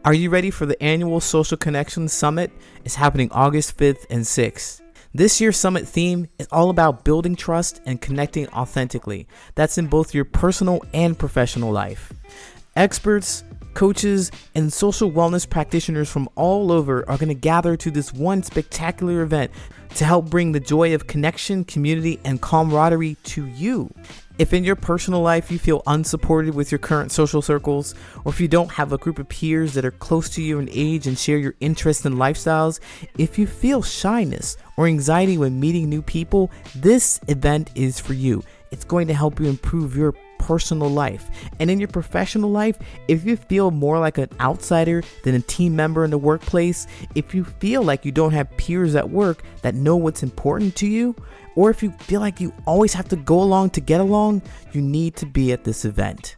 Are you ready for the annual Social Connections Summit? It's happening August 5th and 6th. This year's summit theme is all about building trust and connecting authentically. That's in both your personal and professional life. Experts, coaches, and social wellness practitioners from all over are going to gather to this one spectacular event to help bring the joy of connection, community, and camaraderie to you. If in your personal life you feel unsupported with your current social circles, or if you don't have a group of peers that are close to you in age and share your interests and lifestyles, if you feel shyness or anxiety when meeting new people, this event is for you. It's going to help you improve your personal life. And in your professional life, if you feel more like an outsider than a team member in the workplace, if you feel like you don't have peers at work that know what's important to you, or if you feel like you always have to go along to get along, you need to be at this event.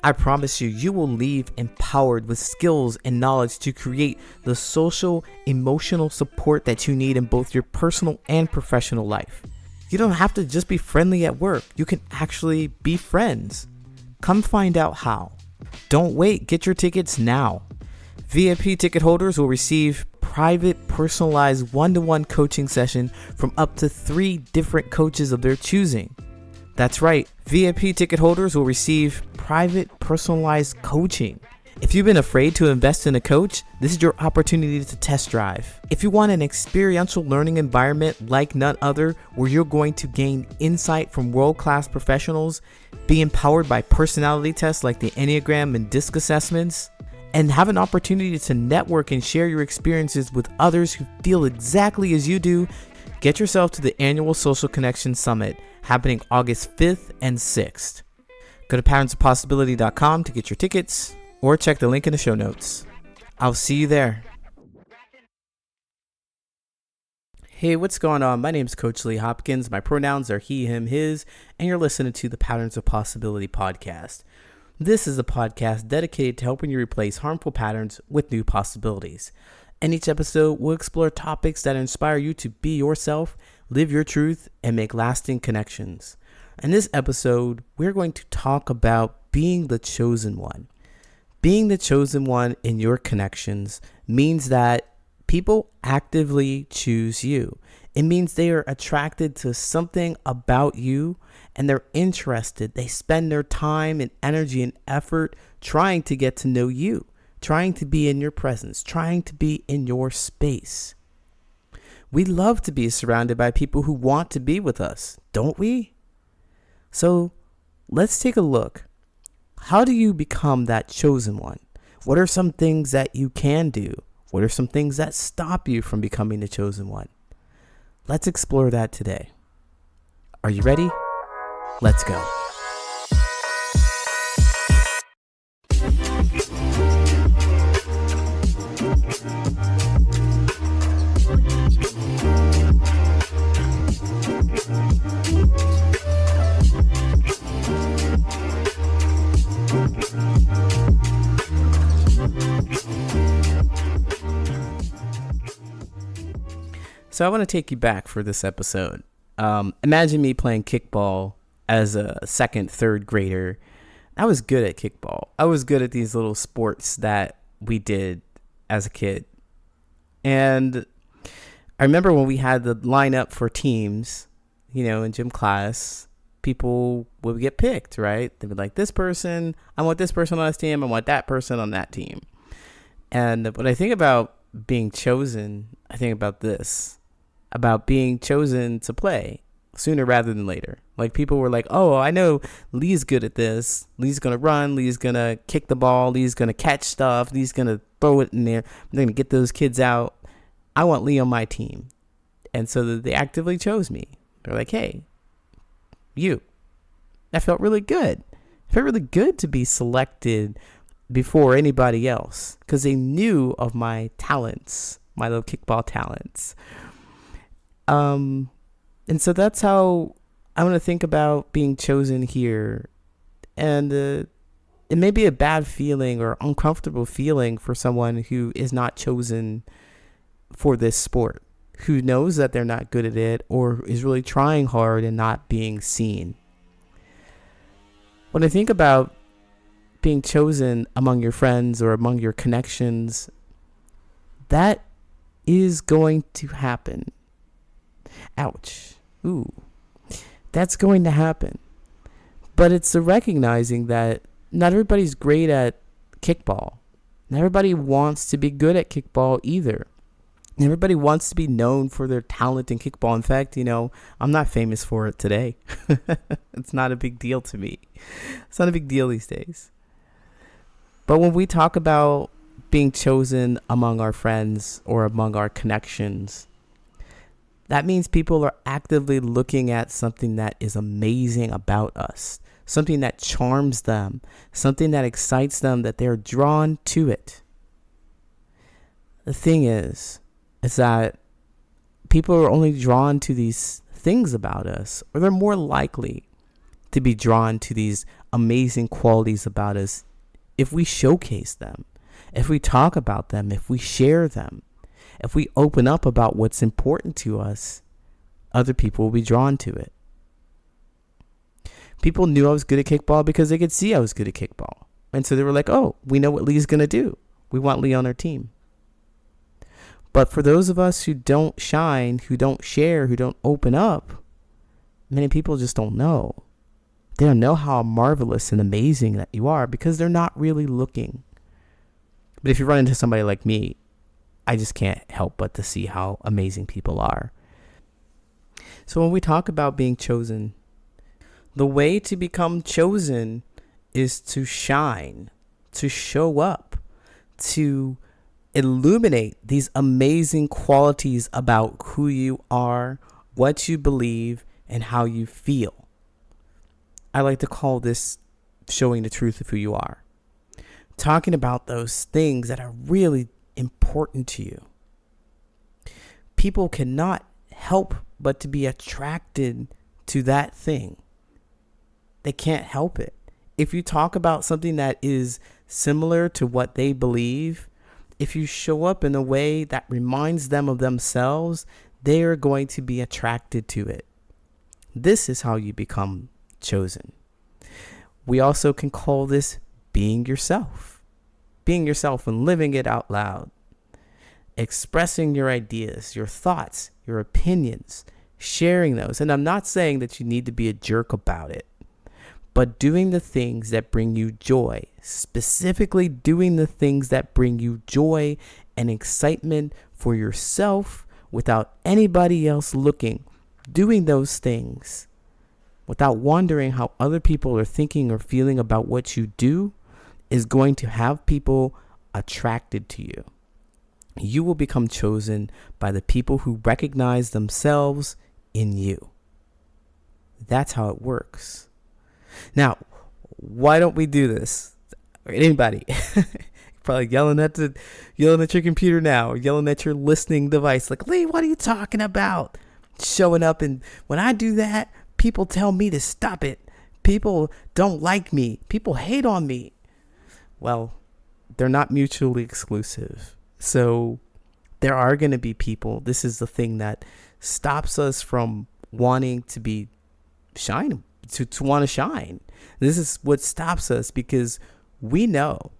I promise you, you will leave empowered with skills and knowledge to create the social, emotional support that you need in both your personal and professional life. You don't have to just be friendly at work. You can actually be friends. Come find out how. Don't wait. Get your tickets now. VIP ticket holders will receive private, personalized one-to-one coaching session from up to 3 different coaches of their choosing. That's right. VIP ticket holders will receive private, personalized coaching. If you've been afraid to invest in a coach, this is your opportunity to test drive. If you want an experiential learning environment like none other, where you're going to gain insight from world-class professionals, be empowered by personality tests like the Enneagram and DISC assessments, and have an opportunity to network and share your experiences with others who feel exactly as you do, get yourself to the annual Social Connections Summit happening August 5th and 6th. Go to patternsof.possibility.com to get your tickets, or check the link in the show notes. I'll see you there. Hey, what's going on? My name is Coach Lee Hopkins. My pronouns are he, him, his, and you're listening to the Patterns of Possibility podcast. This is a podcast dedicated to helping you replace harmful patterns with new possibilities. In each episode, we'll explore topics that inspire you to be yourself, live your truth, and make lasting connections. In this episode, we're going to talk about being the chosen one. Being the chosen one in your connections means that people actively choose you. It means they are attracted to something about you and they're interested. They spend their time and energy and effort trying to get to know you, trying to be in your presence, trying to be in your space. We love to be surrounded by people who want to be with us, don't we? So let's take a look. How do you become that chosen one? What are some things that you can do? What are some things that stop you from becoming the chosen one? Let's explore that today. Are you ready? Let's go. So I want to take you back for this episode. Imagine me playing kickball as a second, third grader. I was good at kickball. I was good at these little sports that we did as a kid. And I remember when we had the lineup for teams, in gym class, people would get picked, right? They'd be like, this person, I want this person on this team. I want that person on that team. And when I think about being chosen, I think about this. About being chosen to play sooner rather than later. Like people were like, oh, I know Lee's good at this. Lee's going to run. Lee's going to kick the ball. Lee's going to catch stuff. Lee's going to throw it in there. I'm going to get those kids out. I want Lee on my team. And so they actively chose me. They're like, hey, you. That felt really good. It felt really good to be selected before anybody else because they knew of my talents, my little kickball talents. And so that's how I want to think about being chosen here. And it may be a bad feeling or uncomfortable feeling for someone who is not chosen for this sport, who knows that they're not good at it or is really trying hard and not being seen. When I think about being chosen among your friends or among your connections, that is going to happen. Ouch. Ooh. That's going to happen. But it's the recognizing that not everybody's great at kickball. Not everybody wants to be good at kickball either. Everybody wants to be known for their talent in kickball. In fact, I'm not famous for it today. It's not a big deal to me. It's not a big deal these days. But when we talk about being chosen among our friends or among our connections, that means people are actively looking at something that is amazing about us, something that charms them, something that excites them, that they're drawn to it. The thing is that people are only drawn to these things about us, or they're more likely to be drawn to these amazing qualities about us if we showcase them, if we talk about them, if we share them, if we open up about what's important to us. Other people will be drawn to it. People knew I was good at kickball because they could see I was good at kickball. And so they were like, oh, we know what Lee's going to do. We want Lee on our team. But for those of us who don't shine, who don't share, who don't open up, many people just don't know. They don't know how marvelous and amazing that you are because they're not really looking. But if you run into somebody like me, I just can't help but to see how amazing people are. So when we talk about being chosen, the way to become chosen is to shine, to show up, to illuminate these amazing qualities about who you are, what you believe, and how you feel. I like to call this showing the truth of who you are. Talking about those things that are really important to you. People cannot help but to be attracted to that thing. They can't help it. If you talk about something that is similar to what they believe, if you show up in a way that reminds them of themselves, they are going to be attracted to it. This is how you become chosen. We also can call this being yourself. Being yourself and living it out loud. Expressing your ideas, your thoughts, your opinions, sharing those. And I'm not saying that you need to be a jerk about it, but doing the things that bring you joy, specifically doing the things that bring you joy and excitement for yourself without anybody else looking, doing those things without wondering how other people are thinking or feeling about what you do is going to have people attracted to you. You will become chosen by the people who recognize themselves in you. That's how it works. Now, why don't we do this? Anybody? Probably yelling at your computer now, or yelling at your listening device, like, Lee, what are you talking about? Showing up, and when I do that, people tell me to stop it. People don't like me. People hate on me. Well, they're not mutually exclusive. So there are going to be people. This is the thing that stops us from wanting to be shine, to want to shine. This is what stops us because we know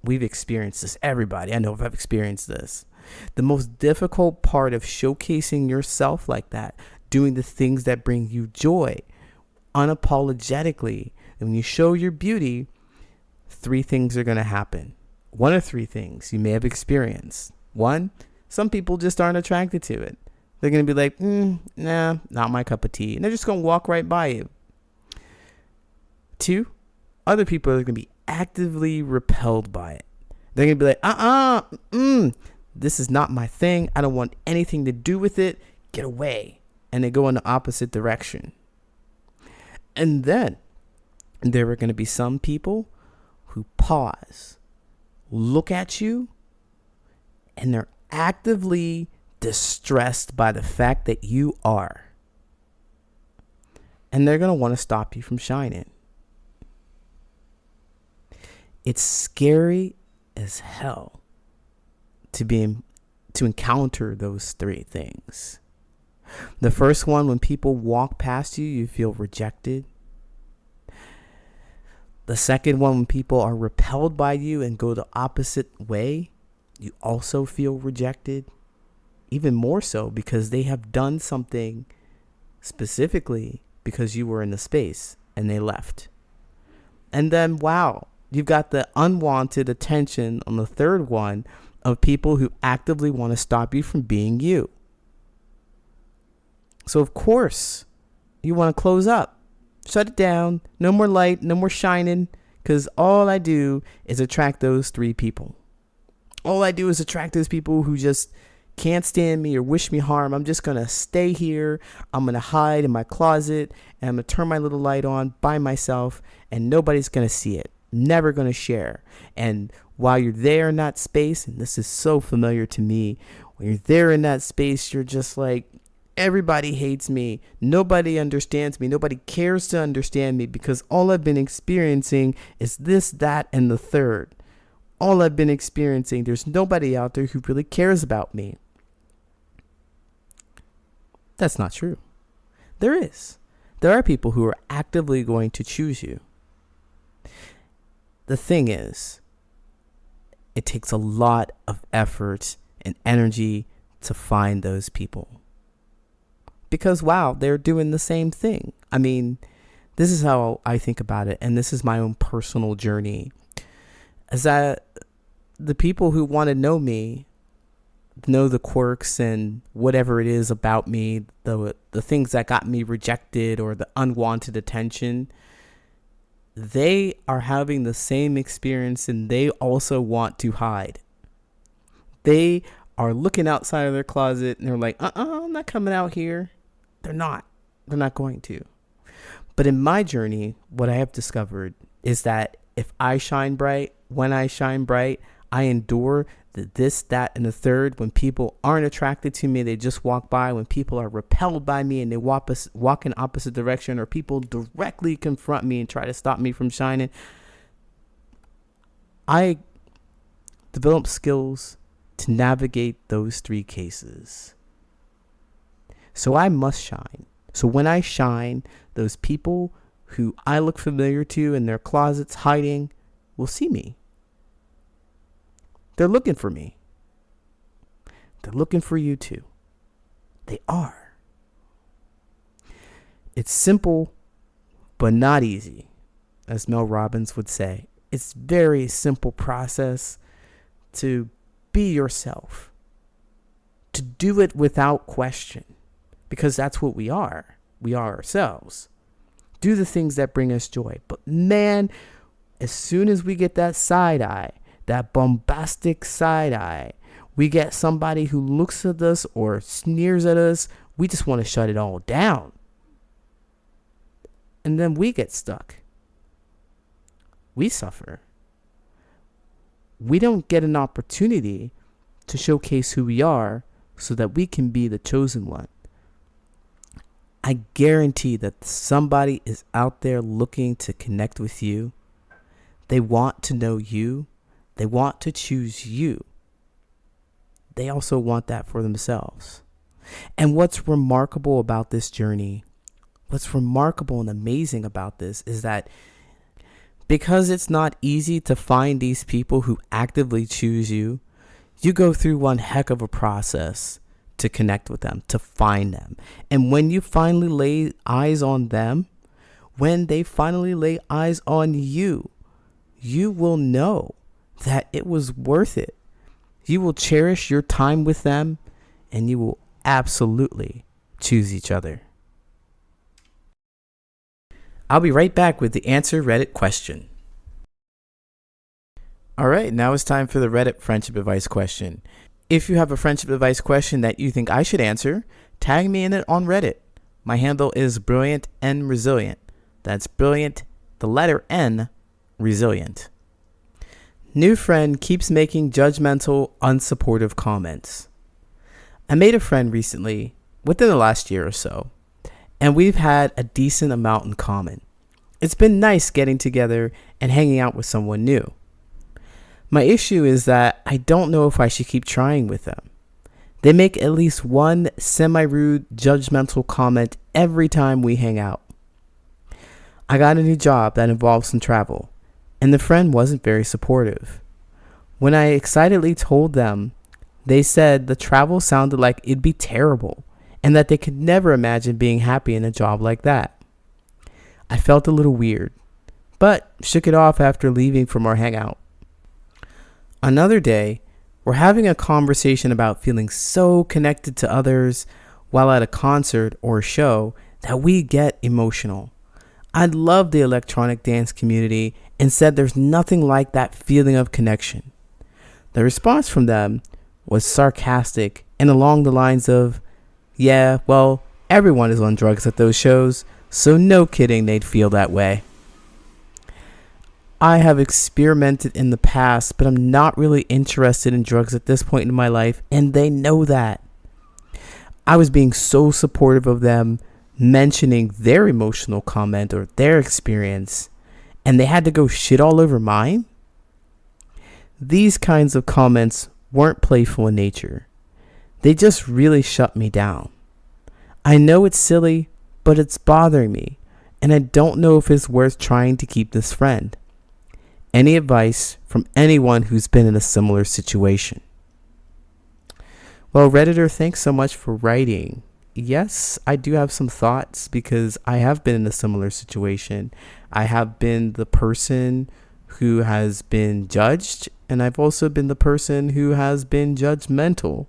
we've experienced this. Everybody, I know I've experienced this. The most difficult part of showcasing yourself like that, doing the things that bring you joy unapologetically, and when you show your beauty, 3 things are going to happen. One of 3 things you may have experienced. 1, some people just aren't attracted to it. They're going to be like, nah, not my cup of tea. And they're just going to walk right by you. 2, other people are going to be actively repelled by it. They're going to be like, this is not my thing. I don't want anything to do with it. Get away. And they go in the opposite direction. And then there are going to be some people who pause, look at you, and they're actively distressed by the fact that you are. And they're going to want to stop you from shining. It's scary as hell to encounter those 3 things. The first one, when people walk past you, you feel rejected. The second one, when people are repelled by you and go the opposite way, you also feel rejected. Even more so because they have done something specifically because you were in the space and they left. And then, wow, you've got the unwanted attention on the third one of people who actively want to stop you from being you. So, of course, you want to close up. Shut it down. No more light, no more shining, because all I do is attract those three people. All I do is attract those people who just can't stand me or wish me harm. I'm just going to stay here. I'm going to hide in my closet and I'm going to turn my little light on by myself and nobody's going to see it. Never going to share. And while you're there in that space, and this is so familiar to me, when you're there in that space, you're just like, everybody hates me. Nobody understands me. Nobody cares to understand me because all I've been experiencing is this, that, and the third. All I've been experiencing, there's nobody out there who really cares about me. That's not true. There is. There are people who are actively going to choose you. The thing is, it takes a lot of effort and energy to find those people. Because, wow, they're doing the same thing. I mean, this is how I think about it, and this is my own personal journey. Is that the people who want to know me, know the quirks and whatever it is about me, the things that got me rejected or the unwanted attention, they are having the same experience and they also want to hide. They are looking outside of their closet and they're like, I'm not coming out here. They're not going to. But in my journey, what I have discovered is that if I shine bright, when I shine bright, I endure the this, that, and the third. When people aren't attracted to me, they just walk by. When people are repelled by me and they walk in opposite direction, or people directly confront me and try to stop me from shining, I develop skills to navigate those three cases. So I must shine. So when I shine, those people who I look familiar to in their closets hiding will see me. They're looking for me. They're looking for you too. They are. It's simple, but not easy, as Mel Robbins would say. It's very simple process to be yourself, to do it without question, because that's what we are. We are ourselves. Do the things that bring us joy. But man, as soon as we get that side eye, that bombastic side eye, we get somebody who looks at us or sneers at us, we just want to shut it all down. And then we get stuck. We suffer. We don't get an opportunity to showcase who we are so that we can be the chosen one. I guarantee that somebody is out there looking to connect with you. They want to know you. They want to choose you. They also want that for themselves. And what's remarkable about this journey, what's remarkable and amazing about this is that because it's not easy to find these people who actively choose you, you go through one heck of a process to connect with them, to find them. And when you finally lay eyes on them, when they finally lay eyes on you, you will know that it was worth it. You will cherish your time with them and you will absolutely choose each other. I'll be right back with the answer Reddit question. All right, now it's time for the Reddit friendship advice question. If you have a friendship advice question that you think I should answer, tag me in it on Reddit. My handle is Brilliant and Resilient. That's Brilliant, the letter N, Resilient. New friend keeps making judgmental, unsupportive comments. I made a friend recently, within the last year or so, and we've had a decent amount in common. It's been nice getting together and hanging out with someone new. My issue is that I don't know if I should keep trying with them. They make at least one semi-rude, judgmental comment every time we hang out. I got a new job that involves some travel, and the friend wasn't very supportive. When I excitedly told them, they said the travel sounded like it'd be terrible and that they could never imagine being happy in a job like that. I felt a little weird, but shook it off after leaving from our hangout. Another day, we're having a conversation about feeling so connected to others while at a concert or a show that we get emotional. I love the electronic dance community and said there's nothing like that feeling of connection. The response from them was sarcastic and along the lines of, yeah, well, everyone is on drugs at those shows, so no kidding they'd feel that way. I have experimented in the past, but I'm not really interested in drugs at this point in my life, and they know that. I was being so supportive of them, mentioning their emotional comment or their experience, and they had to go shit all over mine? These kinds of comments weren't playful in nature. They just really shut me down. I know it's silly, but it's bothering me, and I don't know if it's worth trying to keep this friend. Any advice from anyone who's been in a similar situation? Well, Redditor, thanks so much for writing. Yes, I do have some thoughts because I have been in a similar situation. I have been the person who has been judged, and I've also been the person who has been judgmental.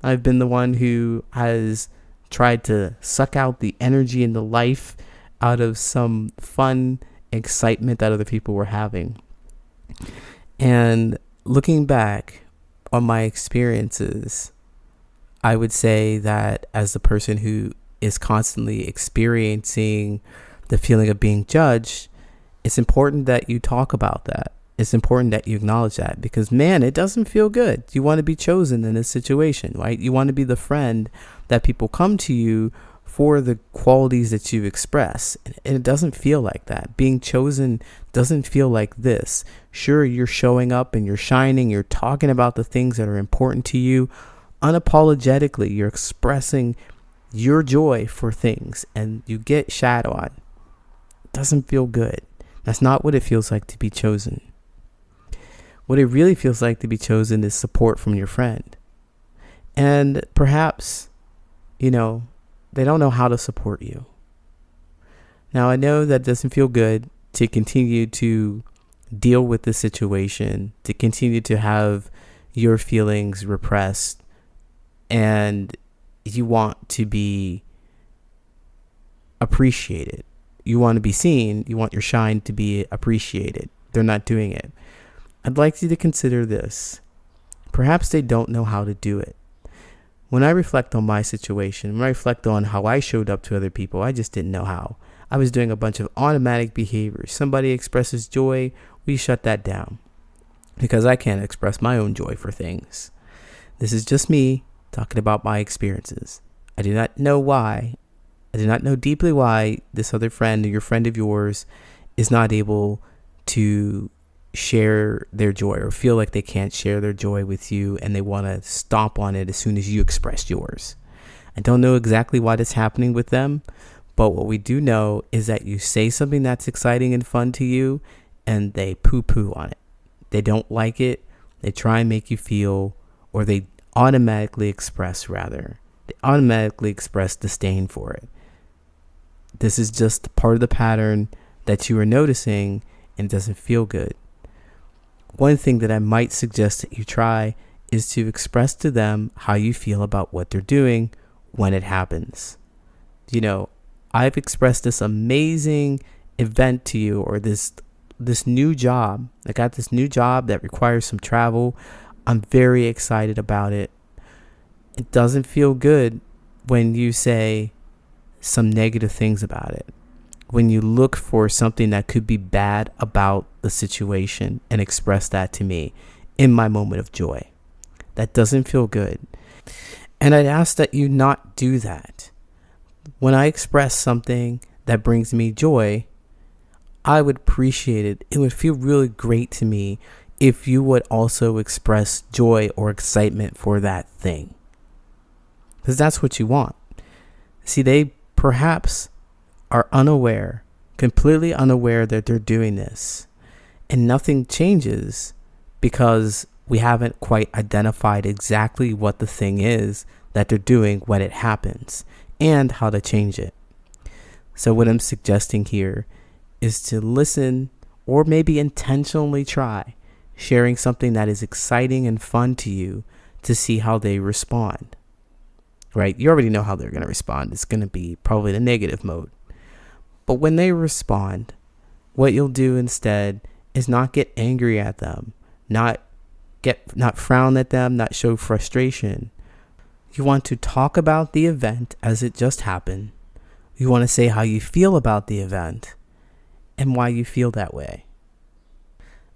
I've been the one who has tried to suck out the energy and the life out of some fun excitement that other people were having. And looking back on my experiences, I would say that as the person who is constantly experiencing the feeling of being judged, it's important that you talk about that. It's important that you acknowledge that because, man, it doesn't feel good. You want to be chosen in this situation, right? You want to be the friend that people come to you for the qualities that you express. And it doesn't feel like that. Being chosen doesn't feel like this. Sure, you're showing up and you're shining. You're talking about the things that are important to you. Unapologetically, you're expressing your joy for things and you get shat on. It doesn't feel good. That's not what it feels like to be chosen. What it really feels like to be chosen is support from your friend. And perhaps, they don't know how to support you. Now, I know that doesn't feel good to continue to deal with the situation, to continue to have your feelings repressed, and you want to be appreciated. You want to be seen. You want your shine to be appreciated. They're not doing it. I'd like you to consider this. Perhaps they don't know how to do it. When I reflect on my situation, when I reflect on how I showed up to other people, I just didn't know how. I was doing a bunch of automatic behaviors. Somebody expresses joy, we shut that down because I can't express my own joy for things. This is just me talking about my experiences. I do not know why. I do not know deeply why this other friend or your friend of yours is not able to share their joy or feel like they can't share their joy with you and they want to stomp on it as soon as you express yours. I don't know exactly why that's happening with them, but what we do know is that you say something that's exciting and fun to you and they poo-poo on it. They don't like it. They try and make you feel, or they automatically express disdain for it. This is just part of the pattern that you are noticing and it doesn't feel good. One thing that I might suggest that you try is to express to them how you feel about what they're doing when it happens. I've expressed this amazing event to you, or this new job. I got this new job that requires some travel. I'm very excited about it. It doesn't feel good when you say some negative things about it. When you look for something that could be bad about the situation and express that to me in my moment of joy. That doesn't feel good. And I'd ask that you not do that. When I express something that brings me joy, I would appreciate it. It would feel really great to me if you would also express joy or excitement for that thing. Because that's what you want. See, they perhaps are completely unaware that they're doing this. And nothing changes because we haven't quite identified exactly what the thing is that they're doing when it happens and how to change it. So what I'm suggesting here is to listen, or maybe intentionally try sharing something that is exciting and fun to you to see how they respond. Right? You already know how they're going to respond. It's going to be probably the negative mode. But when they respond, what you'll do instead is not get angry at them, not frown at them, not show frustration. You want to talk about the event as it just happened. You want to say how you feel about the event and why you feel that way.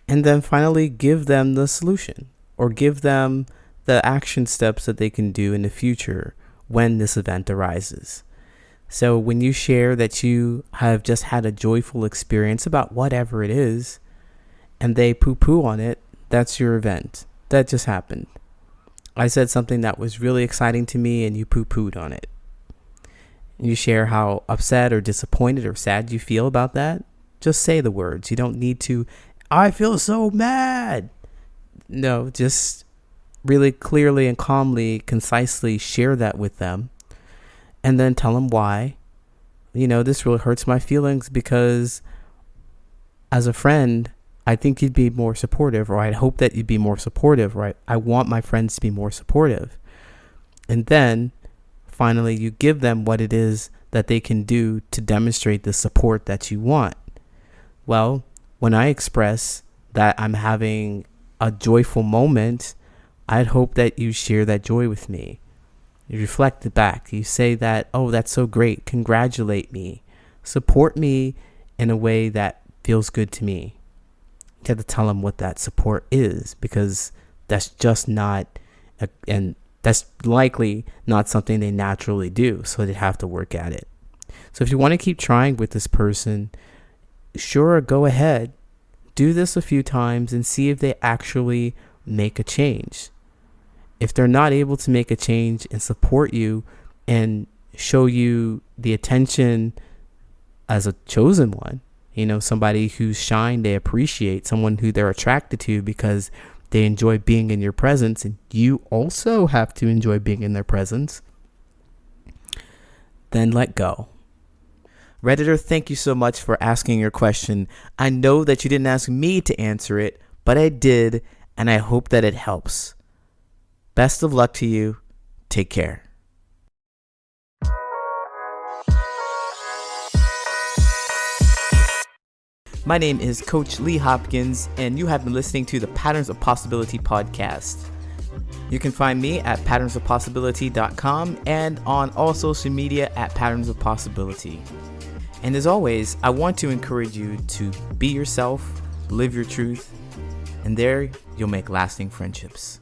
And then finally, give them the solution, or give them the action steps that they can do in the future when this event arises. So when you share that you have just had a joyful experience about whatever it is, and they poo-poo on it, that's your event. That just happened. I said something that was really exciting to me and you poo-pooed on it. You share how upset or disappointed or sad you feel about that. Just say the words. You don't need to, I feel so mad. No, just really clearly and calmly, concisely share that with them. And then tell them why. This really hurts my feelings because as a friend, I think you'd be more supportive, or I'd hope that you'd be more supportive, right? I want my friends to be more supportive. And then finally, you give them what it is that they can do to demonstrate the support that you want. Well, when I express that I'm having a joyful moment, I'd hope that you share that joy with me. You reflect it back. You say that, oh, that's so great. Congratulate me. Support me in a way that feels good to me. You have to tell them what that support is, because that's just not, and that's likely not something they naturally do. So they have to work at it. So if you want to keep trying with this person, sure, go ahead. Do this a few times and see if they actually make a change. If they're not able to make a change and support you and show you the attention as a chosen one, somebody whose shine they appreciate, someone who they're attracted to because they enjoy being in your presence, and you also have to enjoy being in their presence, then let go. Redditor, thank you so much for asking your question. I know that you didn't ask me to answer it, but I did, and I hope that it helps. Best of luck to you. Take care. My name is Coach Lee Hopkins, and you have been listening to the Patterns of Possibility podcast. You can find me at patternsofpossibility.com and on all social media at Patterns of Possibility. And as always, I want to encourage you to be yourself, live your truth, and there you'll make lasting friendships.